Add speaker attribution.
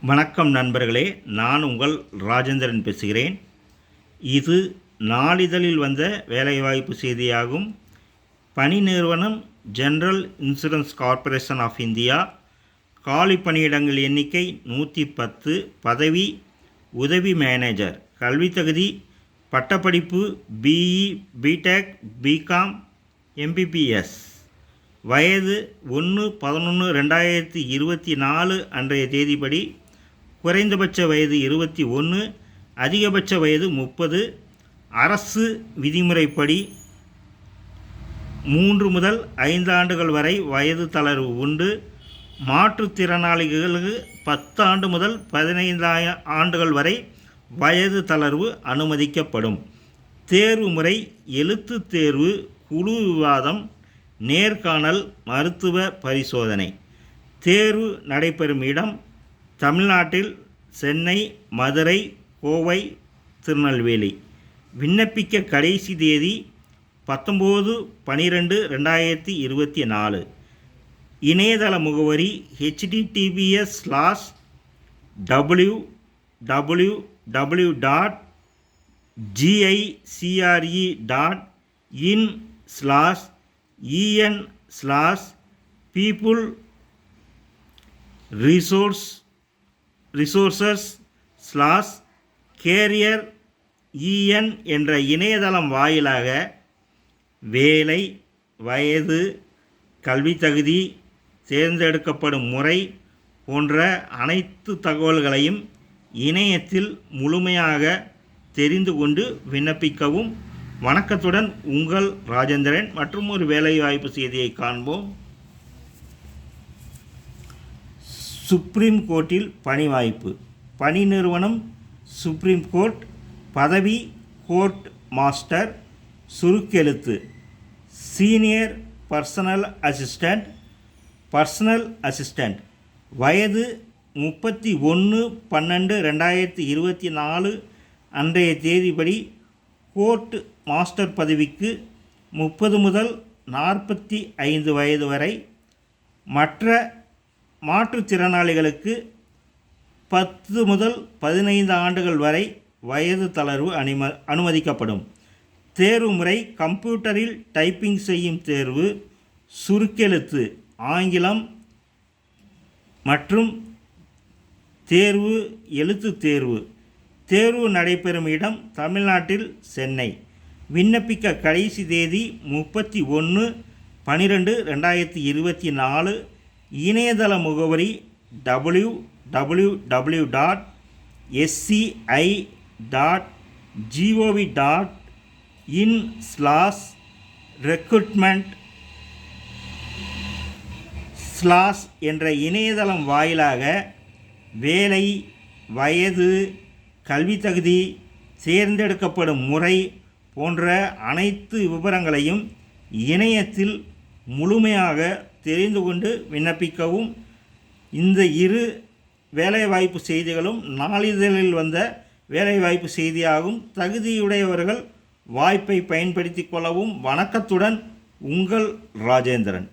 Speaker 1: வணக்கம் நண்பர்களே, நான் உங்கள் ராஜேந்திரன் பேசுகிறேன். இது நாளிதழில் வந்த வேலைவாய்ப்பு செய்தியாகும். பணி நிறுவனம் general insurance corporation of India. காலி பணியிடங்கள் எண்ணிக்கை 110. பதவி உதவி மேனேஜர். கல்வி தகுதி பட்டப்படிப்பு பிஇ, பிடெக், பிகாம், எம்பிபிஎஸ். வயது 1/11/2024 அன்றைய தேதிப்படி குறைந்தபட்ச வயது 21, அதிகபட்ச வயது 30. அரசு விதிமுறைப்படி 3 முதல் 5 ஆண்டுகள் வரை வயது தளர்வு உண்டு. மாற்றுத்திறனாளிகளுக்கு 10 ஆண்டு முதல் 15 ஆண்டுகள் வரை வயது தளர்வு அனுமதிக்கப்படும். தேர்வு முறை எழுத்து தேர்வு, குழு விவாதம், நேர்காணல், மருத்துவ பரிசோதனை. தேர்வு நடைபெறும் இடம் தமிழ்நாட்டில் சென்னை, மதுரை, கோவை, திருநெல்வேலி. விண்ணப்பிக்க கடைசி தேதி 19/12/2024. இணையதள முகவரி www.gicrice.in/people-resources/career என்ற இணையதளம் வாயிலாக வேலை, வயது, கல்வி தகுதி, தேர்ந்தெடுக்கப்படும் முறை போன்ற அனைத்து தகவல்களையும் இணையத்தில் முழுமையாக தெரிந்து கொண்டு விண்ணப்பிக்கவும். வணக்கத்துடன் உங்கள் ராஜேந்திரன். மற்றும் ஒரு வேலைவாய்ப்பு செய்தியை காண்போம். சுப்ரீம் கோர்ட்டில் பணி வாய்ப்பு. பணி நிறுவனம் சுப்ரீம் கோர்ட். பதவி கோர்ட் மாஸ்டர். சுருக்கெழுத்து சீனியர் பர்சனல் அசிஸ்டண்ட். வயது 31/12/2024 அன்றைய தேதிப்படி கோர்ட் மாஸ்டர் பதவிக்கு 30 முதல் 45 வயது வரை. மற்ற மாற்றுத்திறனாளிகளுக்கு 10 முதல் 15 ஆண்டுகள் வரை வயது தளர்வு அனுமதிக்கப்படும். தேர்வு முறை கம்ப்யூட்டரில் டைப்பிங் செய்யும் தேர்வு, சுருக்கெழுத்து, ஆங்கிலம் மற்றும் தேர்வு எழுத்து தேர்வு. தேர்வு நடைபெறும் இடம் தமிழ்நாட்டில் சென்னை. விண்ணப்பிக்க கடைசி தேதி 31/12/2024. இணையதள முகவரி www.sci.gov.in/recruitment/ என்ற இணையதளம் வாயிலாக வேலை, வயது, கல்வி தகுதி, தேர்ந்தெடுக்கப்படும் முறை போன்ற அனைத்து விவரங்களையும் இணையத்தில் முழுமையாக தெரிந்து கொண்டு விண்ணப்பிக்கவும். இந்த இரு வேலைவாய்ப்பு செய்திகளும் நாளிதழில் வந்த வேலைவாய்ப்பு செய்தியாகும். தகுதியுடையவர்கள் வாய்ப்பை பயன்படுத்தி கொள்ளவும். வணக்கத்துடன் உங்கள் ராஜேந்திரன்.